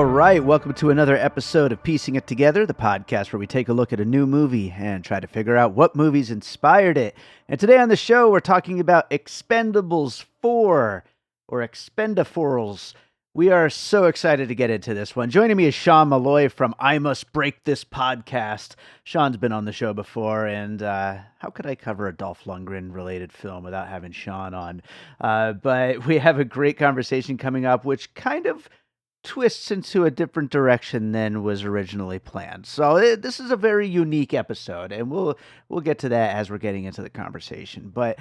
All right, welcome to another episode of Piecing It Together, the podcast where we take a look at a new movie and try to figure out what movies inspired it. And today on the show, we're talking about Expendables 4, or Expend4bles. We are so excited to get into this one. Joining me is Sean Malloy from I Must Break This podcast. Sean's been on the show before, and how could I cover a Dolph Lundgren-related film without having Sean on? But we have a great conversation coming up, which kind of twists into a different direction than was originally planned. So this is a very unique episode, and we'll get to that as we're getting into the conversation. But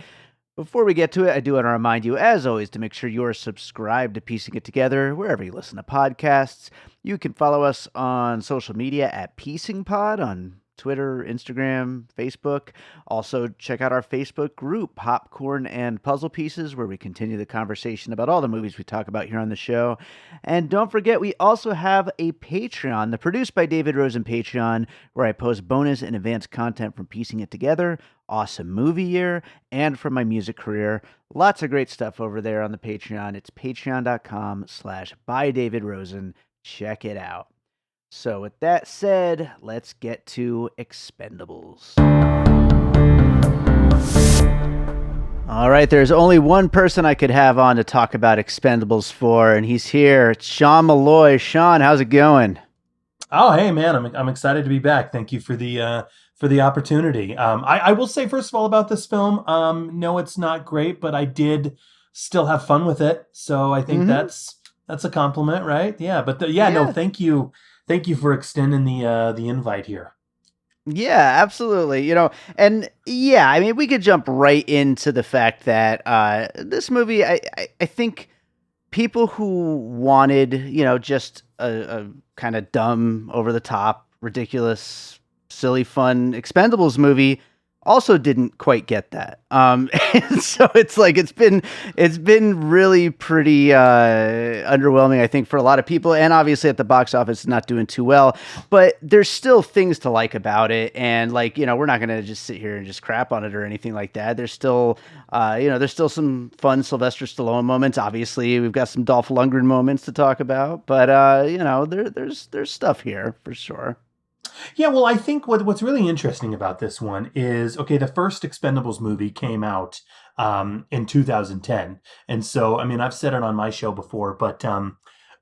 before we get to it, I do want to remind you, as always, to make sure you're subscribed to Piecing It Together wherever you listen to podcasts. You can follow us on social media at PiecingPod on Twitter, Instagram, Facebook. Also, check out our Facebook group, Popcorn and Puzzle Pieces, where we continue the conversation about all the movies we talk about here on the show. And don't forget, we also have a Patreon, the Produced by David Rosen Patreon, where I post bonus and advanced content from Piecing It Together, Awesome Movie Year, and from my music career. Lots of great stuff over there on the Patreon. It's patreon.com/bydavidrosen. Check it out. So with that said, let's get to Expendables. All right, there's only one person I could have on to talk about Expendables 4, and he's here. It's Sean Malloy. Sean, how's it going? Oh, hey, man, I'm excited to be back. Thank you for the opportunity. I will say, first of all, about this film, no, it's not great, but I did still have fun with it. So I think that's a compliment, right? Yeah, but no, thank you. Thank you for extending the invite here. Yeah, absolutely. And yeah, I mean, we could jump right into the fact that this movie, I think people who wanted, just a kind of dumb, over the top, ridiculous, silly, fun Expendables movie also didn't quite get that. And so it's like it's been really pretty underwhelming, I think, for a lot of people, and obviously at the box office it's not doing too well, but there's still things to like about it, and we're not gonna just sit here and just crap on it or anything like that. There's still there's still some fun Sylvester Stallone moments. Obviously we've got some Dolph Lundgren moments to talk about, but there's stuff here for sure. Yeah, well, I think what's really interesting about this one is, okay, the first Expendables movie came out in 2010. And so, I mean, I've said it on my show before, but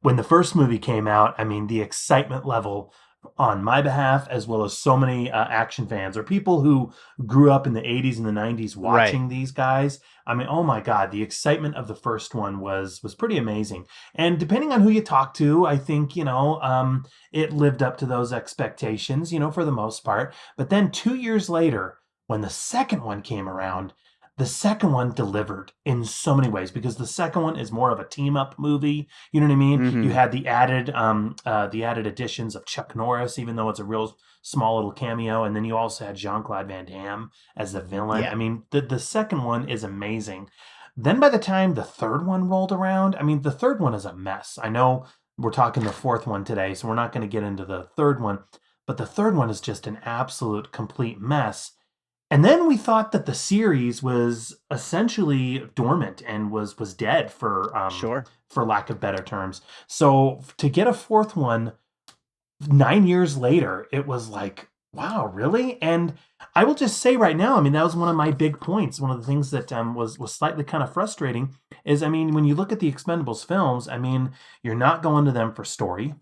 when the first movie came out, I mean, the excitement level on my behalf, as well as so many action fans or people who grew up in the 80s and the 90s watching these guys. I mean, oh my God, the excitement of the first one was pretty amazing. And depending on who you talk to, I think, it lived up to those expectations, for the most part. But then 2 years later, when the second one came around, the second one delivered in so many ways, because the second one is more of a team-up movie. You know what I mean? Mm-hmm. You had the added additions of Chuck Norris, even though it's a real small little cameo, and then you also had Jean-Claude Van Damme as the villain. Yeah. I mean, the second one is amazing. Then by the time the third one rolled around, I mean, the third one is a mess. I know we're talking the fourth one today, so we're not going to get into the third one, but the third one is just an absolute complete mess. And then we thought that the series was essentially dormant and was dead for lack of better terms. So to get a fourth one 9 years later, it was like, wow, really? And I will just say right now, I mean, that was one of my big points. One of the things that was slightly kind of frustrating is, I mean, when you look at the Expendables films, I mean, you're not going to them for story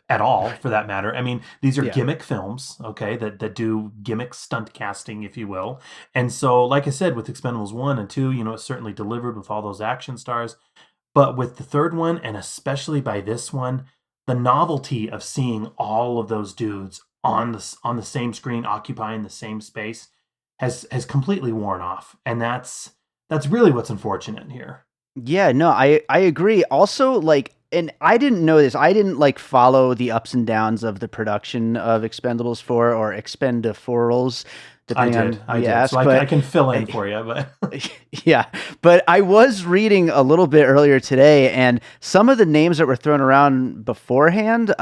at all, for that matter. I mean, these are gimmick films, okay, that do gimmick stunt casting, if you will. And so, like I said, with Expendables 1 and 2, it certainly delivered with all those action stars. But with the third one, and especially by this one, the novelty of seeing all of those dudes on the same screen, occupying the same space, has completely worn off. And that's really what's unfortunate here. Yeah, no, I agree. Also, and I didn't know this. I didn't follow the ups and downs of the production of Expendables 4 or Expend4bles, depending on who you ask. So I can fill in for you, but yeah. But I was reading a little bit earlier today, and some of the names that were thrown around beforehand.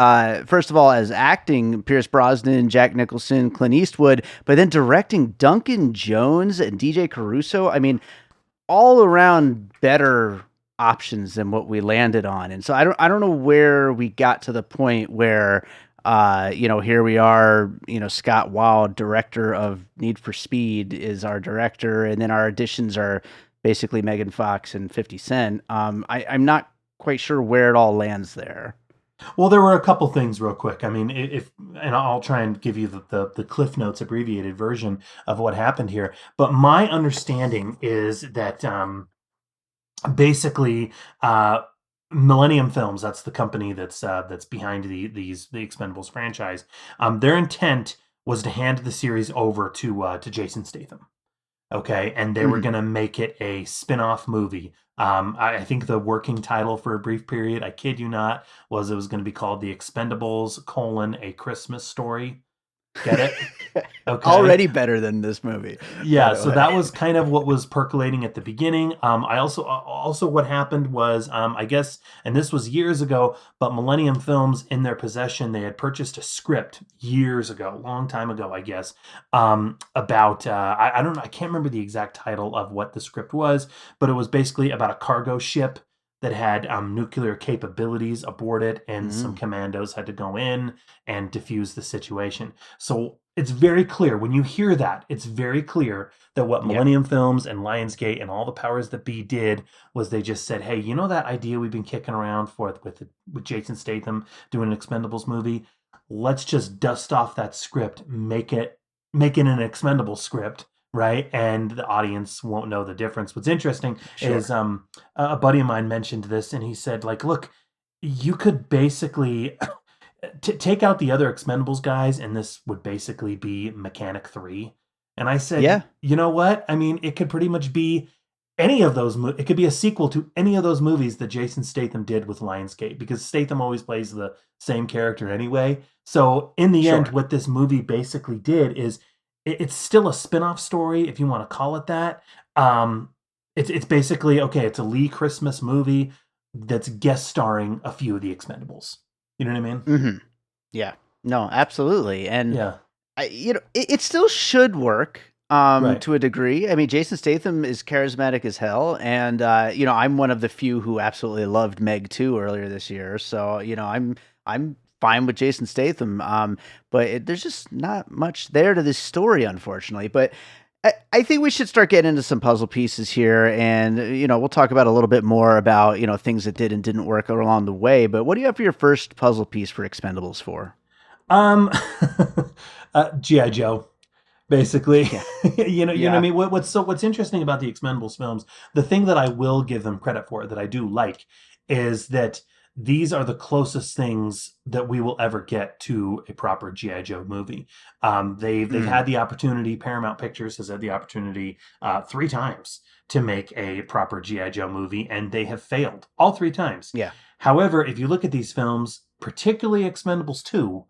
First of all, as acting, Pierce Brosnan, Jack Nicholson, Clint Eastwood, but then directing Duncan Jones and DJ Caruso. I mean, all around better options than what we landed on. And so I don't know where we got to the point where here we are, Scott Waugh, director of Need for Speed, is our director, and then our additions are basically Megan Fox and 50 Cent. I'm not quite sure where it all lands there. Well, there were a couple things real quick. I mean, if and I'll try and give you the Cliff Notes abbreviated version of what happened here. But my understanding is that basically Millennium Films, that's the company that's behind the Expendables franchise. Their intent was to hand the series over to Jason Statham. Okay, and they were going to make it a spin-off movie. I think the working title for a brief period, I kid you not, was it was going to be called The Expendables, A Christmas Story. Get it? Okay. Already better than this movie. Yeah, so that was kind of what was percolating at the beginning. I also what happened was, I guess, and this was years ago, but Millennium Films, in their possession, they had purchased a script years ago, long time ago, I guess, about I don't know, I can't remember the exact title of what the script was, but it was basically about a cargo ship that had nuclear capabilities aboard it, and some commandos had to go in and defuse the situation. So it's very clear when you hear that, it's very clear that what Millennium Films and Lionsgate and all the powers that be did was they just said, hey, you know that idea we've been kicking around for with Jason Statham doing an Expendables movie? Let's just dust off that script, make it an Expendables script, right? And the audience won't know the difference. What's interesting is a buddy of mine mentioned this, and he said, like, look, you could basically take out the other Expendables guys, and this would basically be Mechanic 3. And I said, you know what? I mean, it could pretty much be any of those. It could be a sequel to any of those movies that Jason Statham did with Lionsgate, because Statham always plays the same character anyway. So in the end, what this movie basically did is it's still a spin-off story, if you want to call it that. It's basically, okay, it's a Lee Christmas movie that's guest starring a few of the Expendables. You know what I mean? Mm-hmm. Yeah. No, absolutely. And it still should work to a degree. I mean, Jason Statham is charismatic as hell, and I'm one of the few who absolutely loved Meg 2 earlier this year. So, I'm fine with Jason Statham, but there's just not much there to this story, unfortunately. But I think we should start getting into some puzzle pieces here, and we'll talk about a little bit more about things that did and didn't work along the way. But what do you have for your first puzzle piece for Expendables 4? G.I. Joe. Basically, you know what I mean. What's interesting about the Expendables films, the thing that I will give them credit for, that I do like, is that these are the closest things that we will ever get to a proper G.I. Joe movie. They've had the opportunity. Paramount Pictures has had the opportunity 3 times to make a proper G.I. Joe movie, and they have failed all 3 times. Yeah. However, if you look at these films, particularly Expendables 2,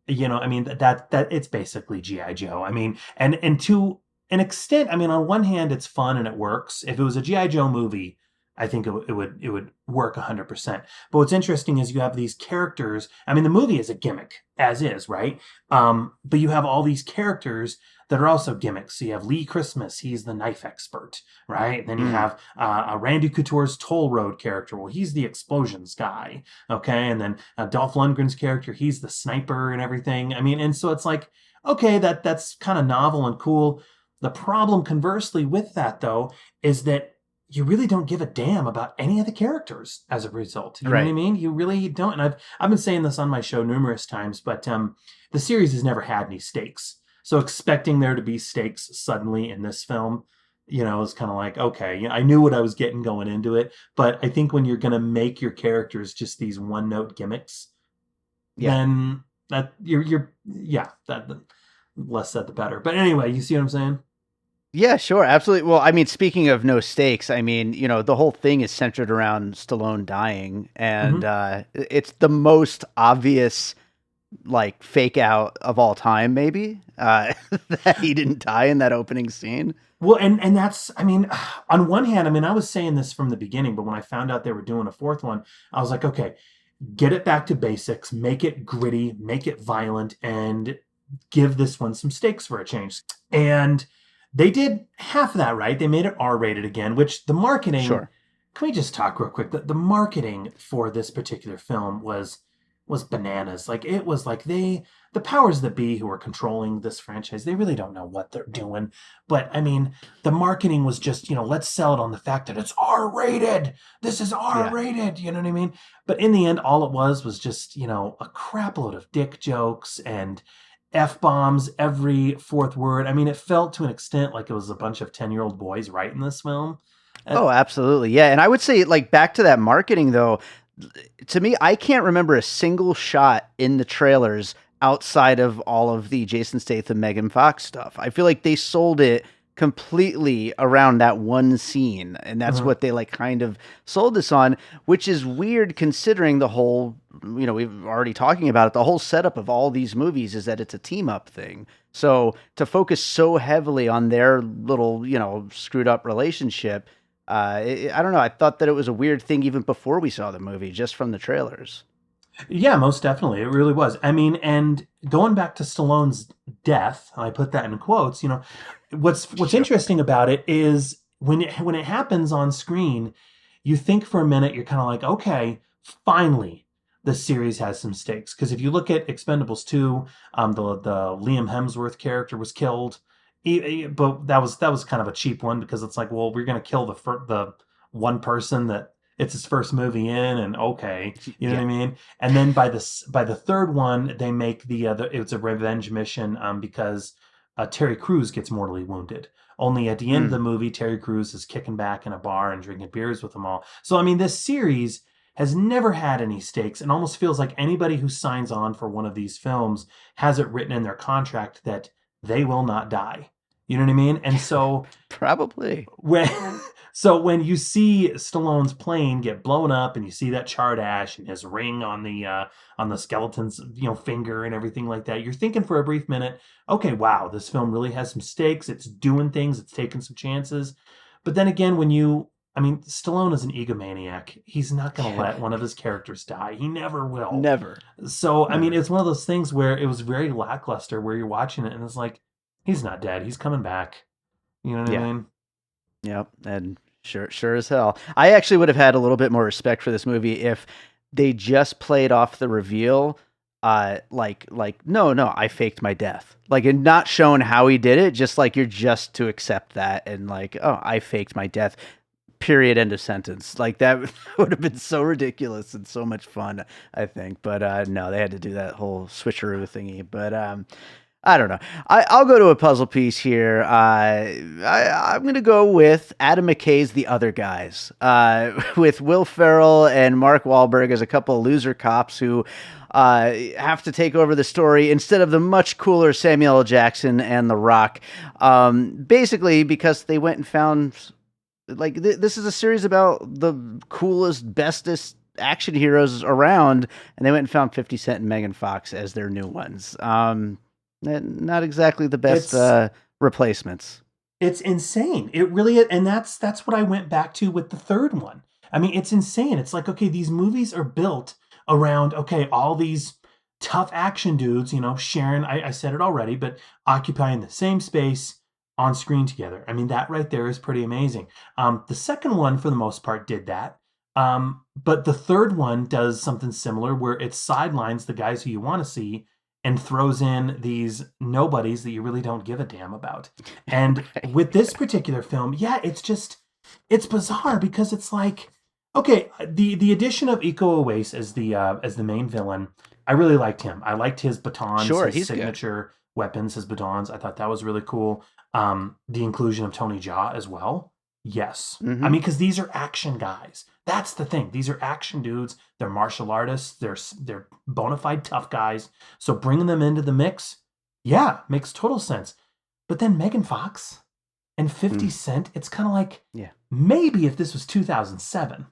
I mean, that it's basically G.I. Joe. I mean, and to an extent, I mean, on one hand, it's fun and it works. If it was a G.I. Joe movie, I think it would work 100%. But what's interesting is you have these characters. I mean, the movie is a gimmick, as is, right? But you have all these characters that are also gimmicks. So you have Lee Christmas, he's the knife expert, right? And then you have Randy Couture's Toll Road character. Well, he's the explosions guy, okay? And then Dolph Lundgren's character, he's the sniper and everything. I mean, and so it's like, okay, that's kind of novel and cool. The problem, conversely, with that, though, is that you really don't give a damn about any of the characters as a result. You know what I mean? You really don't. And I've been saying this on my show numerous times, but the series has never had any stakes. So expecting there to be stakes suddenly in this film, is kind of like, okay, I knew what I was getting going into it. But I think when you're going to make your characters just these one-note gimmicks, then that that less said the better. But anyway, you see what I'm saying? Yeah, sure. Absolutely. Well, I mean, speaking of no stakes, I mean, the whole thing is centered around Stallone dying, and it's the most obvious, like, fake out of all time, maybe, that he didn't die in that opening scene. Well, and that's, I mean, on one hand, I mean, I was saying this from the beginning, but when I found out they were doing a 4th one, I was like, okay, get it back to basics, make it gritty, make it violent, and give this one some stakes for a change. And they did half of that right. They made it R-rated again, which the marketing can we just talk real quick? The marketing for this particular film was bananas. Like it was like the powers that be who are controlling this franchise, they really don't know what they're doing. But I mean, the marketing was just, let's sell it on the fact that it's R rated. This is R Yeah. rated. You know what I mean? But in the end, all it was just, a crap load of dick jokes and F bombs every fourth word. I mean, it felt to an extent like it was a bunch of 10-year-old boys writing this film. Oh, absolutely. Yeah. And I would say, like, back to that marketing, though, to me, I can't remember a single shot in the trailers outside of all of the Jason Statham, Megan Fox stuff. I feel like they sold it completely around that one scene. And that's Mhm. what they, like, kind of sold this on, which is weird considering the whole, we've already talking about it. The whole setup of all these movies is that it's a team up thing. So to focus so heavily on their little, screwed up relationship, I don't know. I thought that it was a weird thing even before we saw the movie, just from the trailers. Yeah, most definitely. It really was. I mean, and going back to Stallone's death, I put that in quotes, what's Sure. interesting about it is when it happens on screen, you think for a minute, you're kind of like, okay, finally the series has some stakes. Because if you look at Expendables 2, the Liam Hemsworth character was killed. But that was kind of a cheap one because it's like, well, we're gonna kill the one person that it's his first movie in, and okay, you know what Yeah. I mean? And then by the third one, they make it's a revenge mission because Terry Crews gets mortally wounded. Only at the end of the Mm. movie, Terry Crews is kicking back in a bar and drinking beers with them all. So I mean, this series has never had any stakes, and almost feels like anybody who signs on for one of these films has it written in their contract that they will not die. You know what I mean? And so Probably. when when you see Stallone's plane get blown up and you see that charred ash and his ring on the skeleton's finger and everything like that, you're thinking for a brief minute, okay, wow, this film really has some stakes. It's doing things. It's taking some chances. But then again, I mean, Stallone is an egomaniac. He's not going to Yeah. let one of his characters die. He never will. Never. So I mean, Never. it's one of those things where it was very lackluster, where you're watching it and it's like, he's not dead. He's coming back. You know what I Yeah. mean? Yep. And sure as hell. I actually would have had a little bit more respect for this movie if they just played off the reveal. Like, no, I faked my death. Like, and not shown how he did it, just like you're just to accept that and like, oh, I faked my death. Period. End of sentence. Like that would have been so ridiculous and so much fun, I think. But no, they had to do that whole switcheroo thingy. But I don't know. I'll go to a puzzle piece here. I'm going to go with Adam McKay's The Other Guys, with Will Ferrell and Mark Wahlberg as a couple of loser cops who have to take over the story instead of the much cooler Samuel L. Jackson and The Rock. Basically, because they went and found, like, this is a series about the coolest, bestest action heroes around, and they went and found 50 Cent and Megan Fox as their new ones. Not exactly the best It's replacements. It's insane. It really is, and that's what I went back to with the third one. I mean, it's insane. It's like, okay, these movies are built around, okay, all these tough action dudes, sharing, I said it already, but occupying the same space on screen together. I mean, that right there is pretty amazing. The second one, for the most part, did that. But the third one does something similar where it sidelines the guys who you want to see and throws in these nobodies that you really don't give a damn about. And with this particular film, yeah, it's bizarre because it's like, okay, the addition of Iko Uwais as the main villain, I really liked him. I liked his batons, Sure, his he's good. signature weapons, his batons. I thought that was really cool. The inclusion of Tony Jaa as well. Yes. I Mm-hmm. mean, because these are action guys. That's the thing. These are action dudes. They're martial artists. They're bona fide tough guys. So bringing them into the mix, yeah, makes total sense. But then Megan Fox and 50 Mm. Cent, it's kind of like, Yeah. maybe if this was 2007,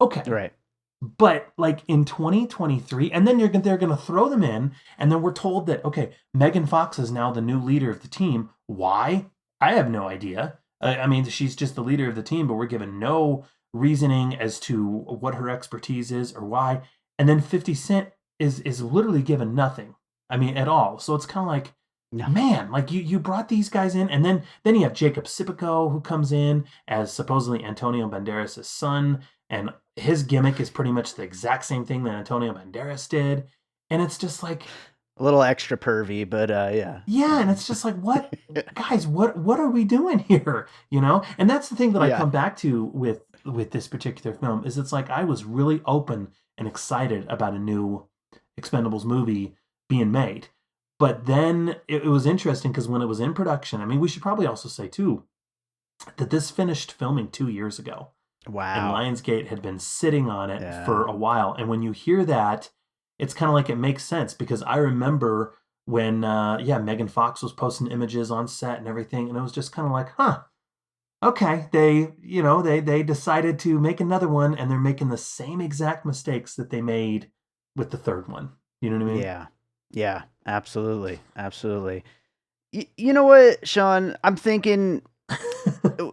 okay. Right. But like in 2023, and then they're going to throw them in, and then we're told that, okay, Megan Fox is now the new leader of the team. Why? I have no idea. I mean, she's just the leader of the team, but we're given no reasoning as to what her expertise is or why. And then 50 Cent is literally given nothing. I mean, at all. So it's kind of like, No. man, like you brought these guys in, and then you have Jacob Sipico who comes in as supposedly Antonio Banderas' son, and his gimmick is pretty much the exact same thing that Antonio Banderas did, and it's just like, A little extra pervy, but yeah. yeah, and it's just like, what, guys, what are we doing here? And that's the thing that I Yeah. come back to with this particular film is it's like I was really open and excited about a new Expendables movie being made. But then it was interesting because when it was in production, I mean, we should probably also say too that this finished filming 2 years ago, and Wow. Lionsgate had been sitting on it for Yeah. a while. And when you hear that, it's kind of like it makes sense because I remember when, yeah, Megan Fox was posting images on set and everything, and it was just kind of like, huh, okay, they decided to make another one, and they're making the same exact mistakes that they made with the third one. You know what I mean? Yeah. Yeah. Absolutely. Absolutely. You know what, Sean? I'm thinking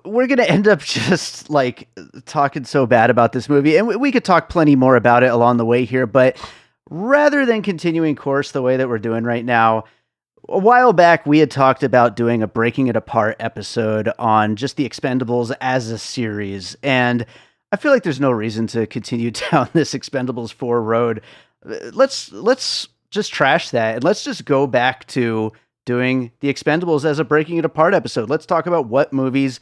we're gonna end up just like talking so bad about this movie, and we could talk plenty more about it along the way here. But rather than continuing course the way that we're doing right now, a while back we had talked about doing a breaking it apart episode on just the Expendables as a series, and I feel like there's no reason to continue down this Expendables 4 road. Let's just trash that, and let's just go back to doing the Expendables as a breaking it apart episode. Let's talk about what movies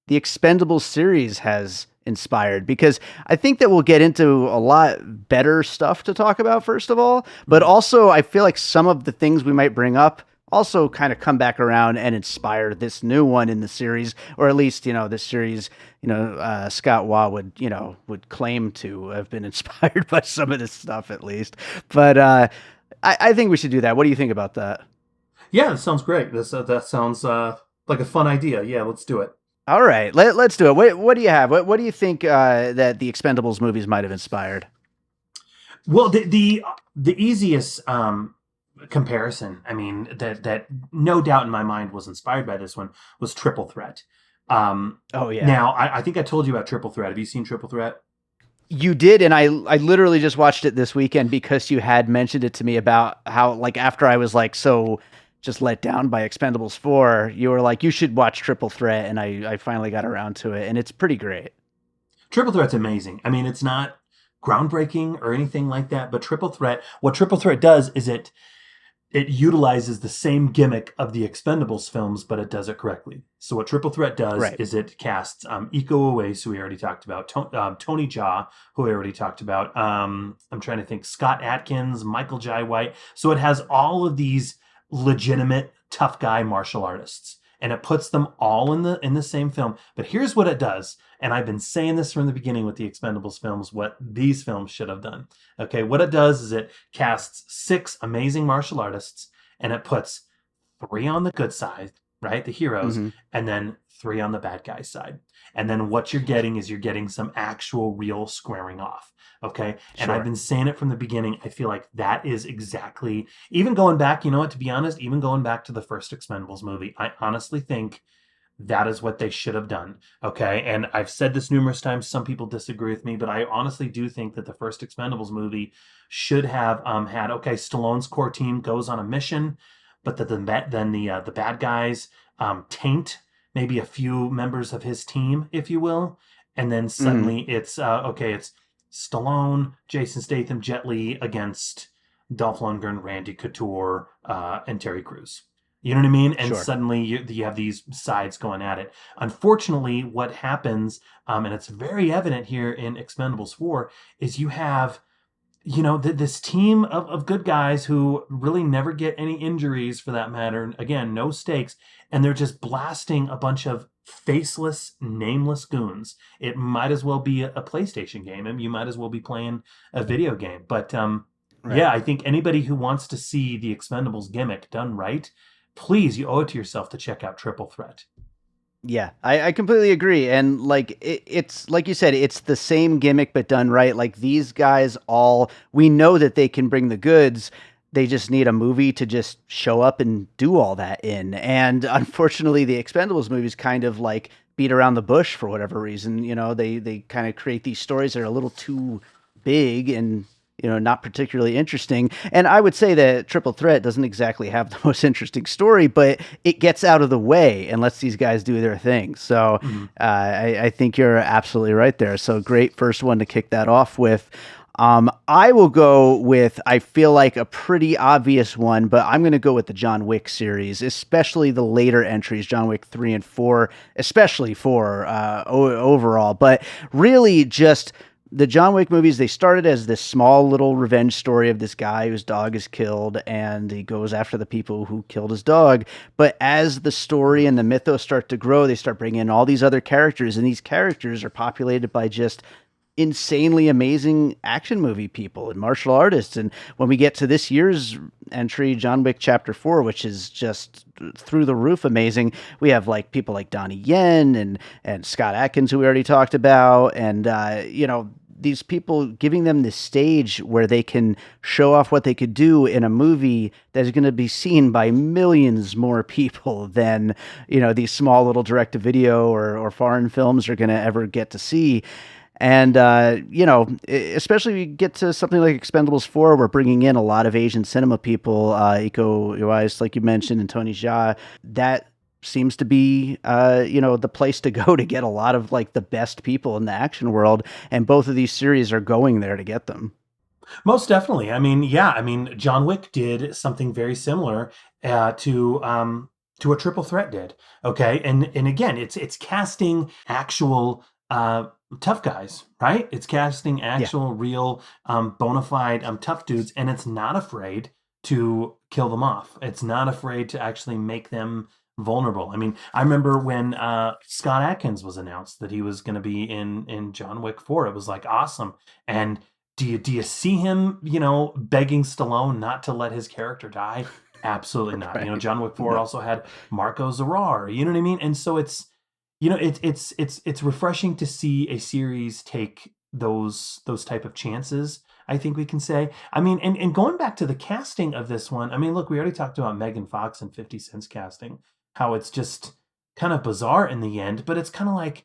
the Expendables series has inspired, because I think that we'll get into a lot better stuff to talk about, first of all, but also I feel like some of the things we might bring up also kind of come back around and inspire this new one in the series, or at least, this series, Scott Waugh would claim to have been inspired by some of this stuff at least. But I think we should do that. What do you think about that? Yeah, that sounds great. That sounds like a fun idea. Yeah, let's do it. All right, let's do it. What do you have? What do you think that the Expendables movies might have inspired? Well, the easiest comparison, I mean, that no doubt in my mind was inspired by this one was Triple Threat. Oh yeah, Now I think I told you about Triple Threat. Have you seen Triple Threat? you did, and I literally just watched it this weekend because you had mentioned it to me about how, like, after I was like so just let down by Expendables 4, you were like, you should watch Triple Threat, and I finally got around to it, and it's pretty great. Triple Threat's amazing. I mean, it's not groundbreaking or anything like that, but what Triple Threat does is it utilizes the same gimmick of the Expendables films, but it does it correctly. So what Triple Threat does Right. is it casts Iko Uwais, who we already talked about, Tony Jaa, who we already talked about. I'm trying to think, Scott Atkins, Michael Jai White. So it has all of these legitimate tough guy martial artists, and it puts them all in the same film. But here's what it does, and I've been saying this from the beginning with the Expendables films, what these films should have done. Okay, what it does is it casts 6 amazing martial artists, and it puts 3 on the good side, right, the heroes, Mm-hmm. and then 3 on the bad guy side. And then what you're getting is you're getting some actual real squaring off. Okay. And I've Sure. been saying it from the beginning. I feel like that is exactly, even going back, you know what, to be honest, even going back to the first Expendables movie, I honestly think that is what they should have done. Okay. And I've said this numerous times. Some people disagree with me, but I honestly do think that the first Expendables movie should have had, okay, Stallone's core team goes on a mission, but that then the bad guys taint maybe a few members of his team, if you will. And then Mm-hmm. suddenly it's, okay, it's Stallone, Jason Statham, Jet Li against Dolph Lundgren, Randy Couture, and Terry Crews. You know what I mean? And Sure. suddenly you have these sides going at it. Unfortunately, what happens, and it's very evident here in Expendables 4, is you have, this team of good guys who really never get any injuries for that matter. Again, no stakes. And they're just blasting a bunch of faceless, nameless goons. It might as well be a PlayStation game, and you might as well be playing a video game. But Right. yeah, I think anybody who wants to see the Expendables gimmick done right, please, you owe it to yourself to check out Triple Threat. Yeah, I completely agree. And like it's like you said, it's the same gimmick but done right. Like these guys all, we know that they can bring the goods. They just need a movie to just show up and do all that in. And unfortunately, the Expendables movies kind of like beat around the bush for whatever reason. They kind of create these stories that are a little too big, and not particularly interesting. And I would say that Triple Threat doesn't exactly have the most interesting story, but it gets out of the way and lets these guys do their thing. So Hmm. I think you're absolutely right there. So great first one to kick that off with. I will go with, I feel like a pretty obvious one, but I'm going to go with the John Wick series, especially the later entries, John Wick 3 and 4, especially 4 overall. But really just the John Wick movies, they started as this small little revenge story of this guy whose dog is killed and he goes after the people who killed his dog. But as the story and the mythos start to grow, they start bringing in all these other characters, and these characters are populated by just insanely amazing action movie people and martial artists. And when we get to this year's entry, John Wick Chapter 4, which is just through the roof amazing, we have like people like Donnie Yen and Scott Adkins, who we already talked about, and these people, giving them this stage where they can show off what they could do in a movie that is going to be seen by millions more people than these small little direct-to-video or foreign films are going to ever get to see. And, especially if you get to something like Expendables 4, we're bringing in a lot of Asian cinema people, Iko Uwais, like you mentioned, and Tony Jaa. That seems to be, the place to go to get a lot of, like, the best people in the action world. And both of these series are going there to get them. Most definitely. I mean, yeah. I mean, John Wick did something very similar to a Triple Threat did. Okay, and again, it's casting actual tough guys, right? It's casting Yeah. actual, real, bona fide tough dudes, and it's not afraid to kill them off. It's not afraid to actually make them vulnerable. I mean, I remember when Scott Adkins was announced that he was going to be in John Wick 4. It was like awesome. And do you see him, begging Stallone not to let his character die? Absolutely not. Right. John Wick 4 No. also had Marco Zarrar. You know what I mean? And so it's refreshing to see a series take those type of chances, I think we can say. I mean, and going back to the casting of this one, I mean, look, we already talked about Megan Fox and 50 Cent's casting, how it's just kind of bizarre in the end, but it's kind of like,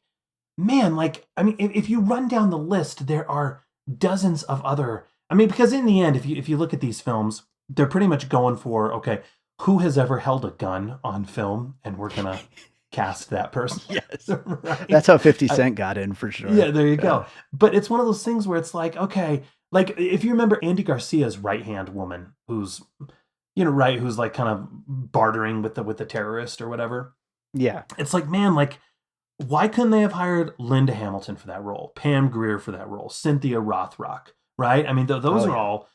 man, like, I mean, if you run down the list, there are dozens of other, I mean, because in the end, if you look at these films, they're pretty much going for, okay, who has ever held a gun on film, and we're gonna cast that person. Yes. Right? That's how 50 Cent got in for sure. Yeah, there you Yeah. go. But it's one of those things where it's like, okay, like if you remember Andy Garcia's right hand woman, who's right, who's like kind of bartering with the terrorist or whatever. Yeah. It's like, man, like, why couldn't they have hired Linda Hamilton for that role, Pam Grier for that role, Cynthia Rothrock, right? I mean, those Oh, are yeah. all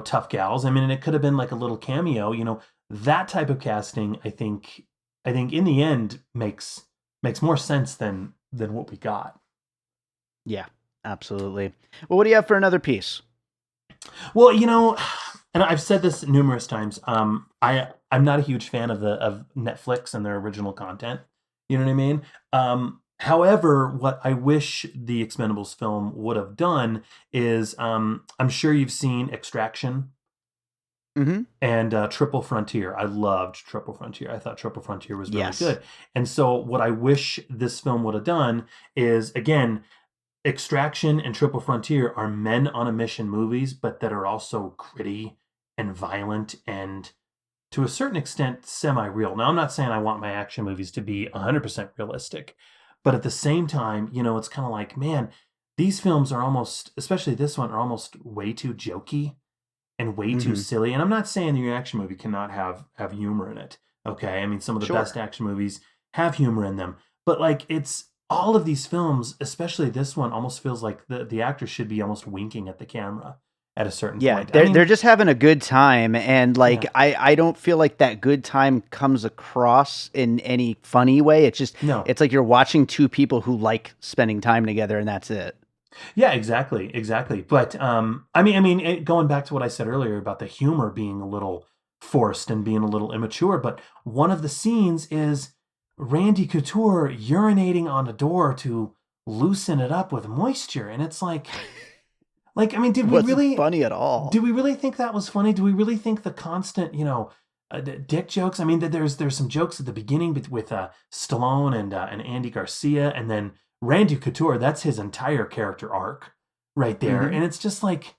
tough gals. I mean, and it could have been like a little cameo. That type of casting, I think in the end makes more sense than what we got. Yeah, absolutely. Well, what do you have for another piece? Well, and I've said this numerous times. I'm not a huge fan of Netflix and their original content. You know what I mean? However, what I wish the Expendables film would have done is, I'm sure you've seen Extraction Mm-hmm. and Triple Frontier. I loved Triple Frontier. I thought Triple Frontier was really Yes. good. And so, what I wish this film would have done is, again, Extraction and Triple Frontier are men on a mission movies, but that are also gritty and violent and to a certain extent semi-real. Now, I'm not saying I want my action movies to be 100% realistic, but at the same time, it's kind of like, man, these films are almost, especially this one, are almost way too jokey and way too Mm-hmm. silly. And I'm not saying your action movie cannot have humor in it. Okay, I mean, some of the Sure. best action movies have humor in them, but like, it's all of these films, especially this one, almost feels like the actor should be almost winking at the camera at a certain Yeah, point. they're just having a good time, and like Yeah. I don't feel like that good time comes across in any funny way. No. It's like you're watching two people who like spending time together, and that's it. Yeah, exactly. But going back to what I said earlier about the humor being a little forced and being a little immature, but one of the scenes is Randy Couture urinating on a door to loosen it up with moisture, and it's like, I mean, It wasn't funny at all. did we really think that was funny? Do we really think the constant, dick jokes? I mean, there's some jokes at the beginning with Stallone and Andy Garcia, and then Randy Couture. That's his entire character arc right there, Mhm. and it's just like,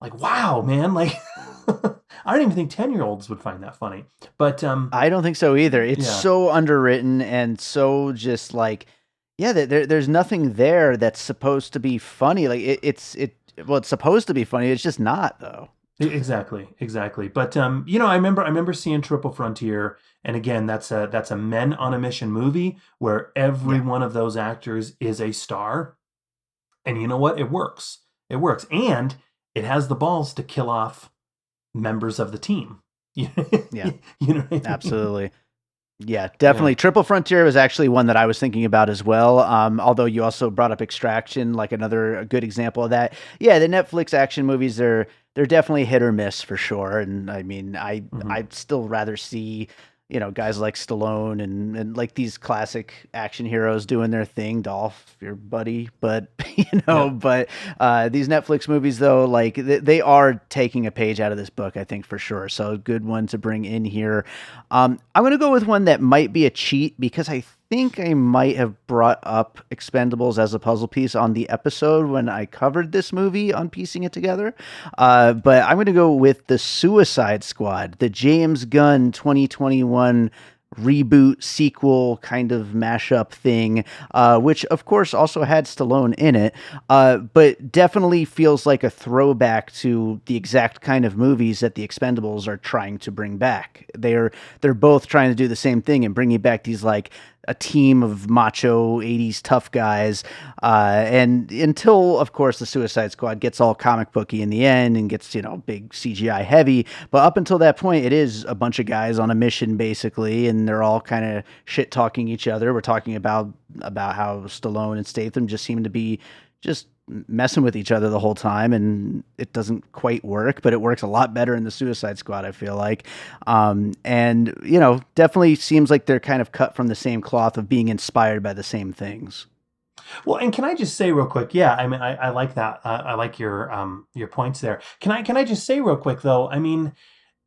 like, wow, man, like I don't even think 10-year-olds would find that funny. But I don't think so either. It's yeah. so underwritten and so just like, yeah, there's nothing there that's supposed to be funny. Like well, it's supposed to be funny. It's just not though. Exactly, exactly. But I remember seeing Triple Frontier, and again, that's a men on a mission movie where every Yeah. one of those actors is a star, and you know what? It works. It works, and it has the balls to kill off members of the team. You Yeah. know what I mean? Absolutely. Yeah, Yeah. definitely. Triple Frontier was actually one that I was thinking about as well. Although you also brought up Extraction, like another good example of that. Yeah, the Netflix action movies they're definitely hit or miss for sure. And I mean, Hmm. I'd still rather see guys like Stallone and like these classic action heroes doing their thing. Dolph, your buddy, but Yeah. but these Netflix movies though, like they are taking a page out of this book, I think for sure. So a good one to bring in here. I'm going to go with one that might be a cheat because I think I might have brought up Expendables as a puzzle piece on the episode when I covered this movie on piecing it together. But I'm going to go with the Suicide Squad, the James Gunn 2021 reboot sequel kind of mashup thing, which of course also had Stallone in it, but definitely feels like a throwback to the exact kind of movies that the Expendables are trying to bring back. They're both trying to do the same thing and bringing back these like a team of macho 80s tough guys. And until, of course, the Suicide Squad gets all comic booky in the end and gets, big CGI heavy. But up until that point, it is a bunch of guys on a mission, basically, and they're all kind of shit talking each other. We're talking about how Stallone and Statham just seem to be just messing with each other the whole time, and it doesn't quite work, but it works a lot better in the Suicide Squad, I feel like. And definitely seems like they're kind of cut from the same cloth of being inspired by the same things. Well, and can I just say real quick? Yeah, I mean, I like that. I like your points there. Can I just say real quick though? I mean,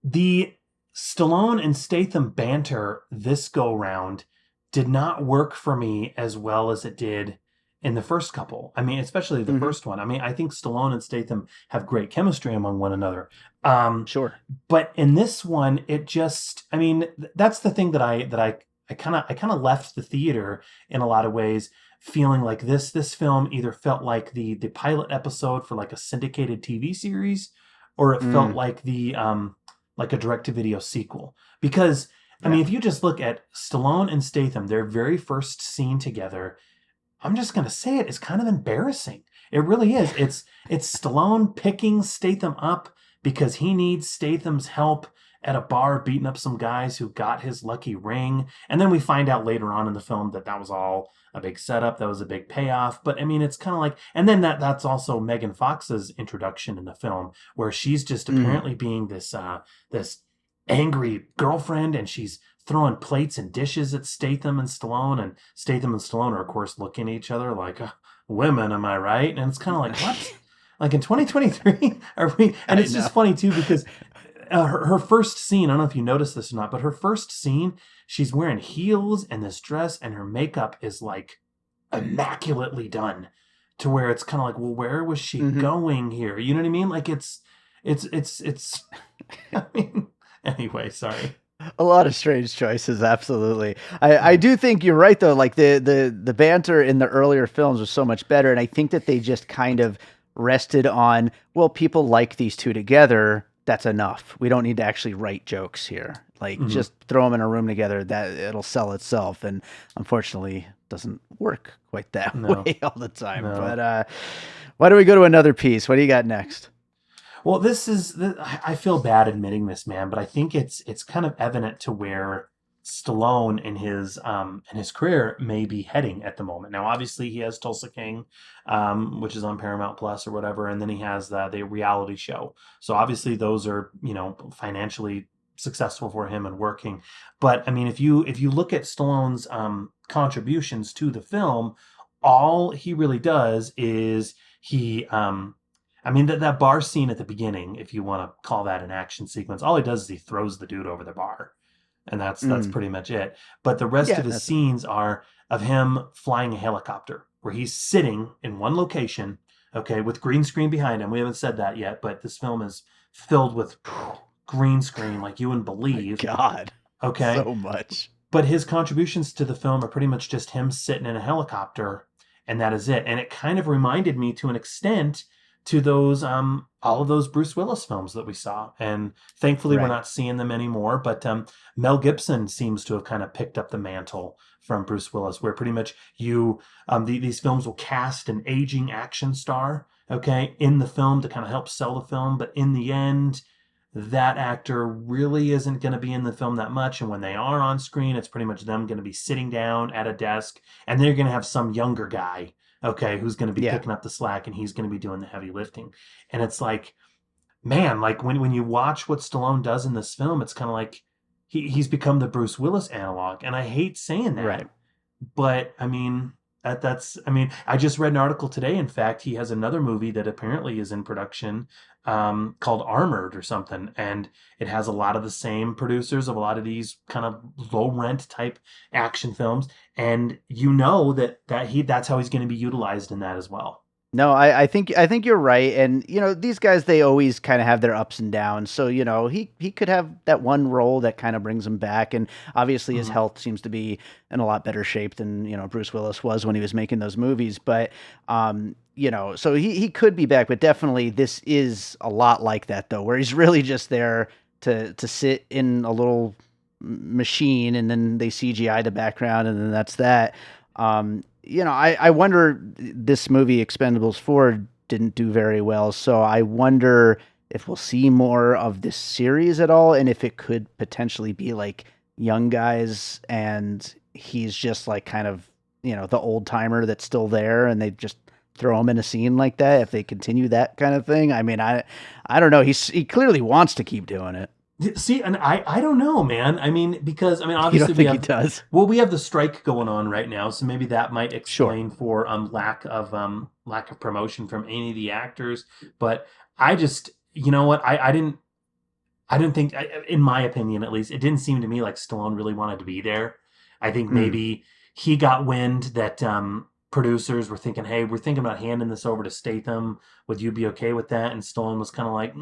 the Stallone and Statham banter this go round did not work for me as well as it did in the first couple. I mean, especially the Mm-hmm. first one. I mean, I think Stallone and Statham have great chemistry among one another. Um, Sure. but in this one, it just, I mean, that's the thing that I kind of left the theater in a lot of ways feeling like this film either felt like the pilot episode for like a syndicated TV series, or it felt Mm, like a direct to video sequel. Because I yeah. mean, if you just look at Stallone and Statham, their very first scene together, I'm just gonna say it is kind of embarrassing. It really is. It's Stallone picking Statham up because he needs Statham's help at a bar beating up some guys who got his lucky ring. And then we find out later on in the film that that was all a big setup, that was a big payoff. But I mean, it's kind of like, and then that's also Megan Fox's introduction in the film, where she's just Mm, apparently being this angry girlfriend, and she's throwing plates and dishes at Statham and Stallone, and Statham and Stallone are, of course, looking at each other like, women, am I right? And it's kind of like, what? Like in 2023? Are we? And I it's know. just funny, too, because her first scene, I don't know if you noticed this or not, but her first scene, she's wearing heels and this dress, and her makeup is like immaculately done to where it's kind of like, well, where was she Hmm. going here? You know what I mean? Like it's, I mean, anyway, sorry. A lot of strange choices, absolutely. I do think you're right though. Like the banter in the earlier films was so much better, and I think that they just kind of rested on, well, people like these two together. That's enough. We don't need to actually write jokes here. Like Hmm. just throw them in a room together. That it'll sell itself, and unfortunately, doesn't work quite that No, way all the time. But no. why don't we go to another piece? What do you got next? Well, I feel bad admitting this, man, but I think it's kind of evident to where Stallone in his career may be heading at the moment. Now, obviously, he has Tulsa King, which is on Paramount Plus or whatever, and then he has the reality show. So obviously, those are financially successful for him and working. But I mean, if you look at Stallone's contributions to the film, all he really does is I mean that bar scene at the beginning, if you want to call that an action sequence, all he does is he throws the dude over the bar, and that's Mm, pretty much it. But the rest yeah, of his that's scenes are of him flying a helicopter, where he's sitting in one location, okay, with green screen behind him. We haven't said that yet, but this film is filled with green screen like you wouldn't My believe. God, Okay. so much. But his contributions to the film are pretty much just him sitting in a helicopter, and that is it. And it kind of reminded me to an extent to those all of those Bruce Willis films that we saw. And thankfully we're Right. not seeing them anymore. But Mel Gibson seems to have kind of picked up the mantle from Bruce Willis, where pretty much these films will cast an aging action star, okay, in the film to kind of help sell the film. But in the end, that actor really isn't going to be in the film that much. And when they are on screen, it's pretty much them going to be sitting down at a desk, and they're going to have some younger guy, okay, who's going to be Yeah. picking up the slack, and he's going to be doing the heavy lifting. And it's like, man, like when you watch what Stallone does in this film, it's kind of like he's become the Bruce Willis analog. And I hate saying that, Right. but I mean, I mean, I just read an article today. In fact, he has another movie that apparently is in production, called Armored or something, and it has a lot of the same producers of a lot of these kind of low rent type action films, and you know that's how he's going to be utilized in that as well. No, I think you're right, and these guys, they always kind of have their ups and downs. So he could have that one role that kind of brings him back, and obviously his Mhm. health seems to be in a lot better shape than Bruce Willis was when he was making those movies. But so he could be back, but definitely this is a lot like that though, where he's really just there to sit in a little machine, and then they CGI the background, and then that's that. I wonder, this movie Expendables 4 didn't do very well, so I wonder if we'll see more of this series at all, and if it could potentially be like young guys, and he's just like kind of, the old timer that's still there, and they just throw him in a scene like that if they continue that kind of thing. I mean, I don't know. He clearly wants to keep doing it. See, and I don't know, man. I mean, because I mean, You obviously don't think he does? we have the strike going on right now, so maybe that might Sure. explain for lack of promotion from any of the actors. But I just, you know what, I didn't think, in my opinion at least, it didn't seem to me like Stallone really wanted to be there. I think Mm, maybe he got wind that producers were thinking, hey, we're thinking about handing this over to Statham. Would you be okay with that? And Stallone was kind of like,